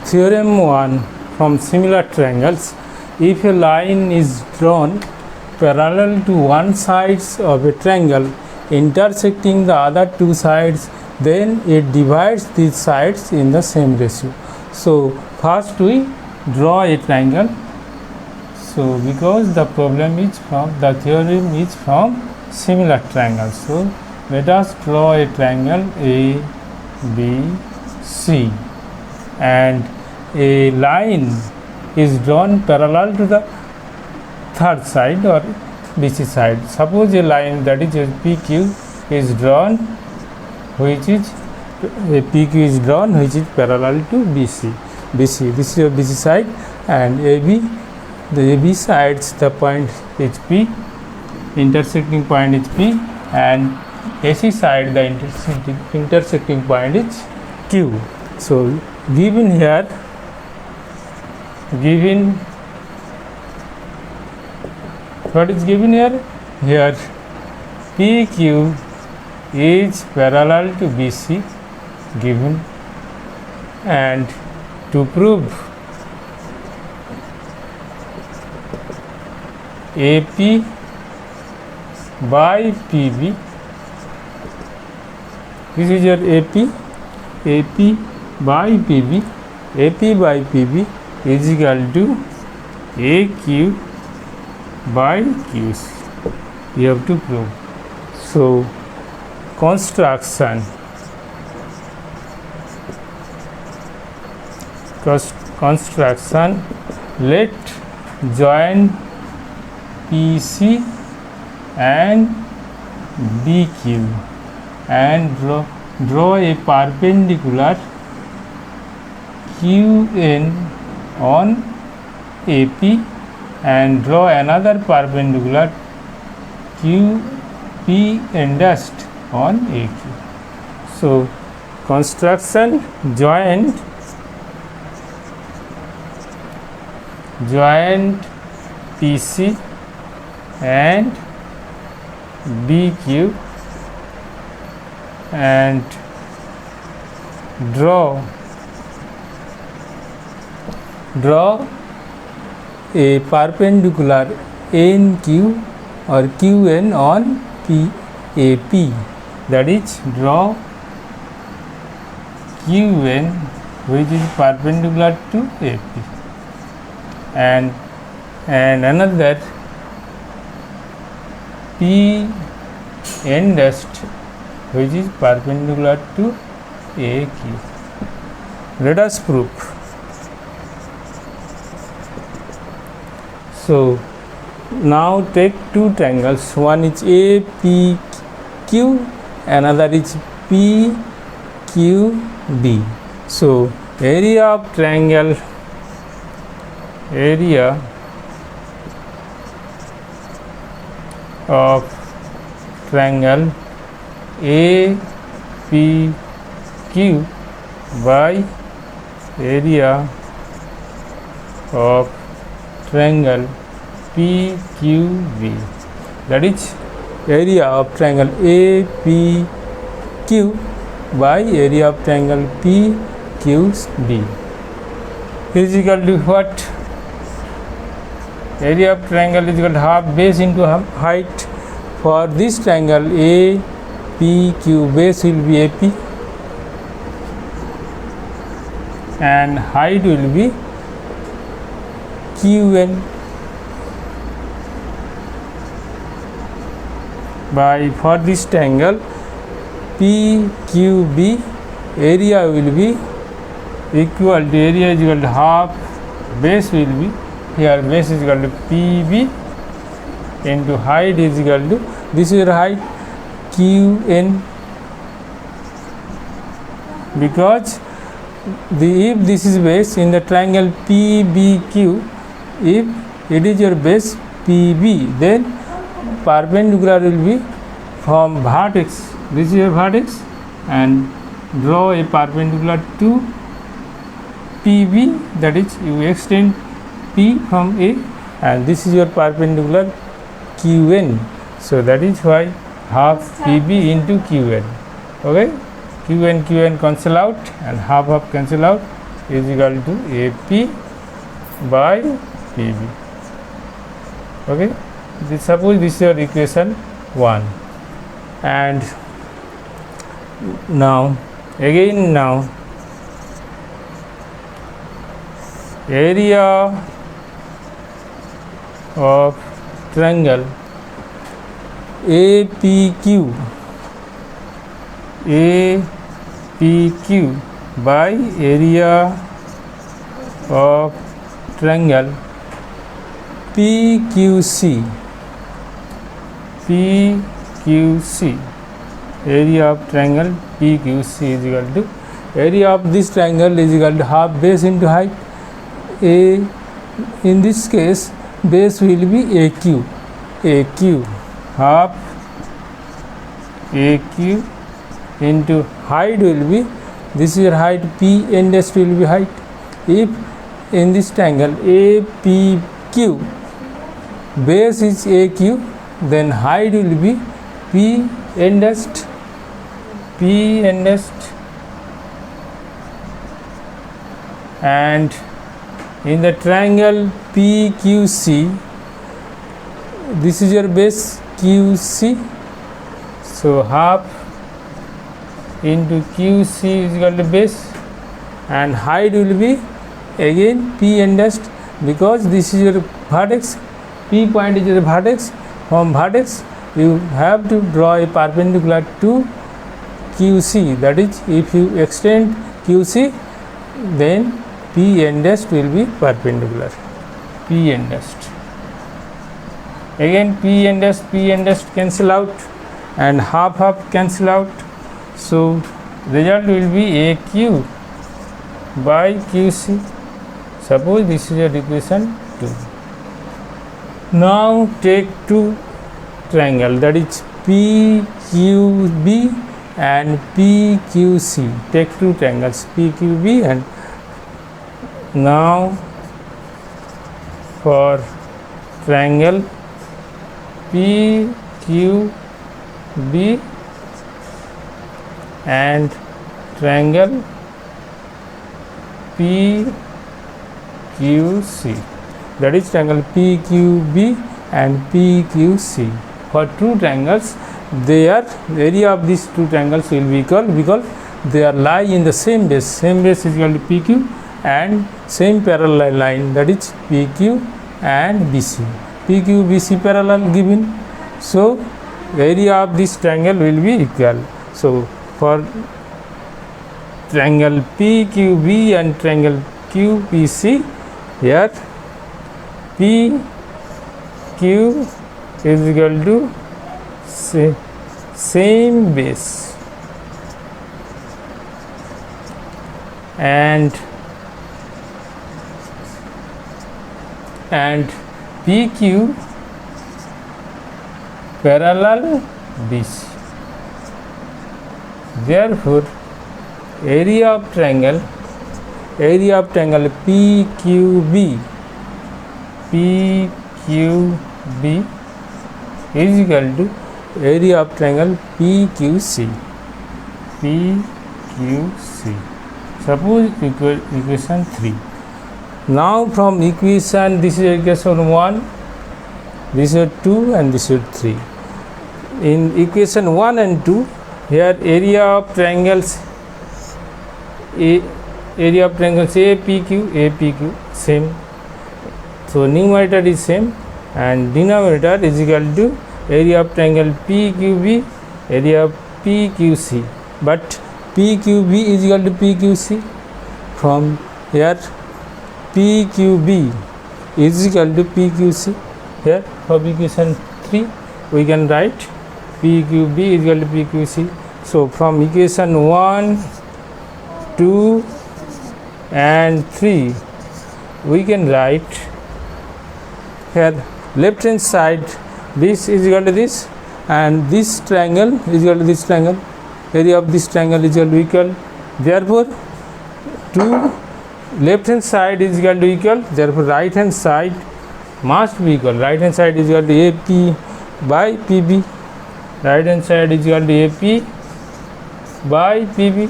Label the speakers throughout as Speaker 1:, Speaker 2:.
Speaker 1: Theorem 1 from similar triangles. If a line is drawn parallel to one side of a triangle intersecting the other two sides, then it divides these sides in the same ratio. So first we draw a triangle. So because the theorem is from similar triangles, so let us draw a triangle A, B, C, and a line is drawn parallel to the third side or BC side. Suppose a line that is PQ is drawn, which is parallel to BC. This is your BC side, and AB, the AB sides, the point is P, intersecting point is P, and AC side, the intersecting point is Q. So what is given here? Here PQ is parallel to BC given, and to prove AP by PB, this is your AP by PB, AP by PB is equal to AQ by QC. You have to prove. So construction let join PC and BQ and draw a perpendicular QN on AP and draw another perpendicular QP and dash on AQ. So construction joint PC and BQ and draw a perpendicular NQ or QN on PAP, that is draw QN which is perpendicular to AP, and another PN dash which is perpendicular to AQ. Let us prove. So now take two triangles, one is APQ, another is PQB. So area of triangle APQ by area of triangle PQB, that is area of triangle APQ by area of triangle PQB is equal to what? Area of triangle is equal to half base into height. For this triangle APQ, base will be AP and height will be QN by, for this triangle PQB, area will be equal to, area is equal to half base will be, here base is equal to PB into height is equal to, this is your height QN, because if this is base in the triangle PBQ, if it is your base PB, then perpendicular will be from vertex, this is your vertex, and draw a perpendicular to PB, that is you extend P from A, and this is your perpendicular QN. So that is why half PB into QN. Okay, QN cancel out and half cancel out, is equal to AP by PB. Okay, suppose this is your equation 1, and now area of triangle APQ by area of triangle PQC, area of triangle PQC is equal to area of this triangle is equal to half base into height. In this case base will be AQ, half AQ into height will be, this is your height, P index will be height. If in this triangle APQ base is AQ, then height will be P index, and in the triangle PQC, this is your base QC, so half into QC is equal to base, and height will be again P index, because this is your vertex, P point is your vertex. From vertex you have to draw a perpendicular to QC, that is if you extend QC then P index will be perpendicular, P index. Again P index cancel out and half cancel out, so result will be AQ by QC. Suppose this is your equation 2. Now take two triangle, that is PQB and PQC. Take two triangles PQB, and now for triangle PQB and triangle PQC, that is triangle PQB and PQC. For two triangles, their area of these two triangles will be equal because they are lie in the same base. Same base is equal to PQ and same parallel line, that is PQ and BC. PQ BC parallel given, so area of this triangle will be equal. So for triangle PQB and triangle QPC, here PQ is equal to same base and PQ parallel BC. Therefore area of triangle PQB is equal to area of triangle PQC. Suppose equation 3. Now from equation, this is equation 1, this is 2 and this is 3. In equation 1 and 2, here area of triangles APQ same, so numerator is same and denominator is equal to area of triangle PQB, area of PQC, but PQB is equal to PQC. From here PQB is equal to PQC. Here for equation 3 we can write PQB is equal to PQC. So from equation 1, 2 and 3 we can write here left hand side, this is equal to this and this triangle is equal to this triangle, area of this triangle is equal. Therefore to left hand side is equal to equal, therefore right hand side must be equal. Right hand side is equal to AP by PB, right hand side is equal to AP by PB.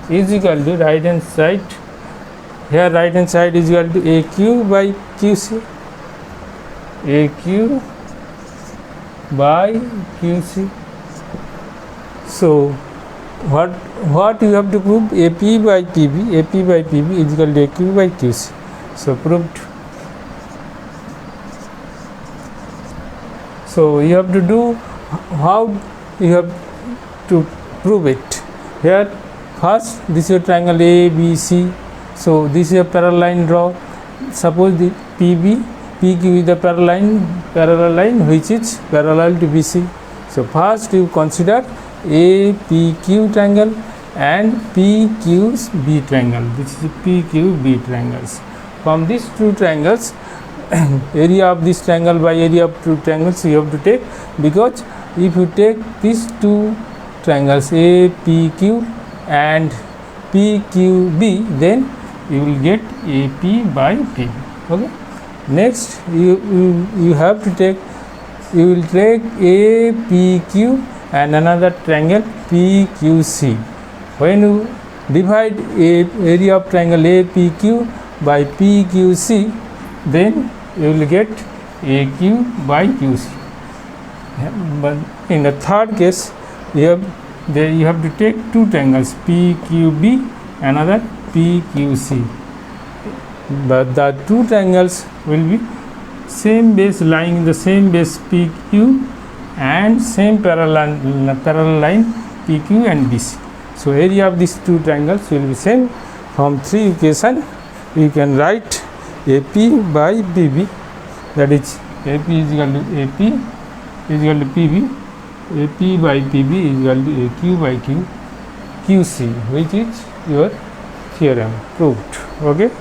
Speaker 1: is equal to right hand side. Here right hand side is equal to AQ by QC. AQ by QC. So what you have to prove? AP by PB. AP by PB is equal to AQ by QC. So proved. So you have to do how you have to prove it. Here first this is a triangle ABC. So this is a parallel line draw. Suppose the PQ is the parallel line which is parallel to BC. So first you consider APQ triangle and PQB triangle. This is PQB triangles. From these two triangles, area of this triangle by area of two triangles you have to take, because if you take these two triangles APQ and PQB, then you will get AP by PB. Okay. Next you have to take, you will take APQ and another triangle PQC. When you divide area of triangle APQ by PQC, then you will get AQ by QC. But in the third case, you have to take two triangles PQB, another PQC. But the two triangles will be same base lying in the same base PQ and same parallel line PQ and BC. So area of these two triangles will be same. From three equation you can write AP by PB, that is AP is equal to AP is equal to PB, AP by PB is equal to AQ by QC, which is your theorem proved. Okay.